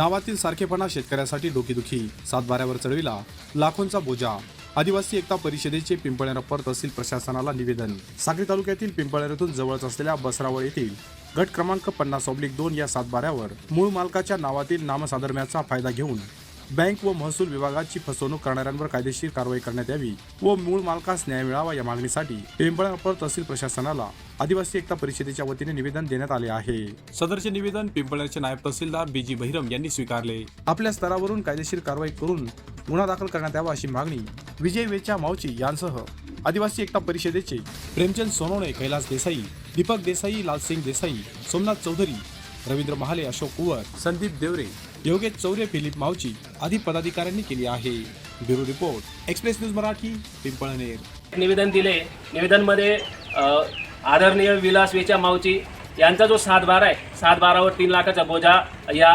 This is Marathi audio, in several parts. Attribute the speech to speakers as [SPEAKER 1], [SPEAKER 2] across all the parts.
[SPEAKER 1] नावातील सारखेपणा शेतकऱ्यासाठी डोकेदुखी, सातबाऱ्यावर चढविला लाखोंचा बोजा। आदिवासी एकता परिषदेचे पिंपळनेर तहसील प्रशासनाला निवेदन। साक्री तालुक्यातील पिंपळनेरतून जवळच असलेल्या बसरावळ येथील गट क्रमांक 50/2 या सातबाऱ्यावर मूळ मालकाच्या नावातील नामसाधर्म्याचा फायदा घेऊन बँक व महसूल विभागाची फसवणूक करणाऱ्यांवर कायदेशीर कारवाई करण्यात यावी व मूळ मालकास न्याय मिळावा या मागणीसाठी पिंपळनेर तहसील प्रशासनाला आदिवासी एकता परिषदेच्या वतीने निवेदन देण्यात आले आहे। सदरचे निवेदन पिंपळनेरचे नायब तहसीलदार बीजी बहिरम यांनी स्वीकारले। आपल्या स्तरावरून कायदेशीर कारवाई करून गुन्हा दाखल करण्यात यावा अशी मागणी विजय वेचा मावची यांसह आदिवासी एकता परिषदेचे प्रेमचंद सोनवणे, कैलास देसाई, दीपक देसाई, लालसिंग देसाई, सोमनाथ चौधरी, रवींद्र महाले, अशोक कुवर, संदीप देवरे, योगेश चौरे, फिलिप मावची आदी पदाधिकाऱ्यांनी केली आहे। Bureau report, express news Marathi, Pimpalner.
[SPEAKER 2] निवेदन दिले। निवेदनमध्ये आदरणीय विलास वेचा मावची यांचा जो 7/12 आहे, 7/12वर 3 लाखाचा बोजा या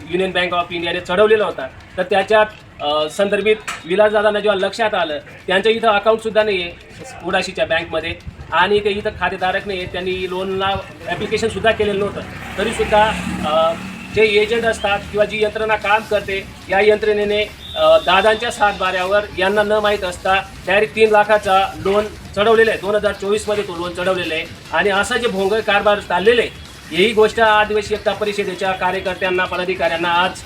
[SPEAKER 2] युनियन बँक ऑफ इंडियाने चढवलेला होता। तर त्याच्यात संदर्भित विलास दादांना जेव्हा लक्षात आलं, त्यांचं इथं अकाउंट सुद्धा नाही आहे कुडाशीच्या बँकमध्ये आणि ते इथं खातेधारक नाही, त्यांनी लोनला ॲप्लिकेशन सुद्धा केलेलं नव्हतं। तरीसुद्धा जे एजंट असतात किंवा जी यंत्रणा काम करते, या यंत्रणेने दादांच्या 7/12वर यांना न माहीत असता डायरेक्ट 3 लाखाचा लोन चढवलेलं आहे। 2024मध्ये तो लोन चढवलेलं आहे आणि असं जे भोंगळ कारभार चाललेलं आहे, ही गोष्ट आदिवासी एकता परिषदेच्या कार्यकर्त्यांना, पदाधिकाऱ्यांना आज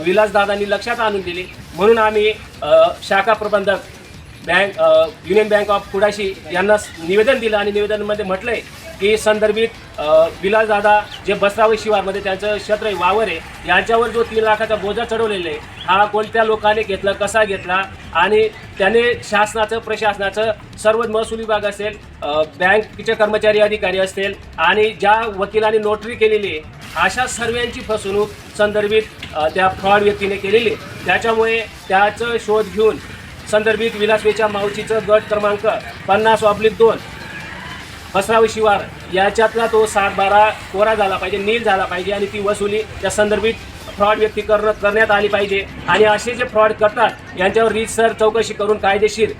[SPEAKER 2] विलास दादांनी लक्षात आणून दिली। म्हणून आम्ही शाखा प्रबंधक बँक युनियन बँक ऑफ कुडाशी यांना निवेदन दिलं आणि निवेदनामध्ये म्हटलंय की संदर्भित विलास दादा जे बसराव शिवारमध्ये त्यांचं क्षेत्र वावर आहे, यांच्यावर जो 3 लाखाचा बोजा चढवलेला आहे, हा कोणत्या लोकांनी घेतला, कसा घेतला आणि त्याने शासनाचं, प्रशासनाचं, सर्व महसूल विभाग असेल, बँकेचे कर्मचारी अधिकारी असतील आणि ज्या वकिलांनी नोटरी केलेली आहे, अशा सर्वांची फसवणूक संदर्भित त्या फ्रॉड व्यक्तीने केलेली आहे। त्याच्यामुळे त्याचं शोध घेऊन संदर्भित विलास वेचा मावचीचं गट क्रमांक 50/2 बसराव शिवार याच्यातला तो 7/12 कोरा झाला पाहिजे, नील झाला पाहिजे आणि ती वसुली त्या संदर्भित फ्रॉड व्यक्ती करण्यात आली पाहिजे आणि असे जे फ्रॉड करतात यांच्यावर रीतसर चौकशी करून कायदेशीर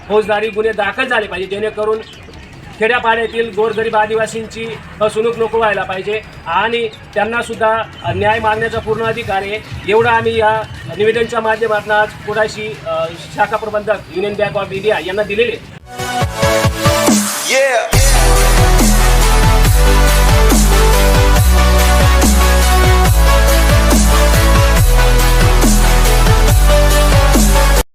[SPEAKER 2] फौजदारी गुन्हे दाखल झाले पाहिजे, जेणेकरून खेड्यापाड्यातील गोरगरीब आदिवासींची फसवणूक नको व्हायला पाहिजे आणि त्यांना सुद्धा न्याय मागण्याचा पूर्ण अधिकार आहे। एवढं आम्ही या निवेदनाच्या माध्यमातून आज कुडाशी शाखा प्रबंधक युनियन बँक ऑफ इंडिया यांना दिलेले।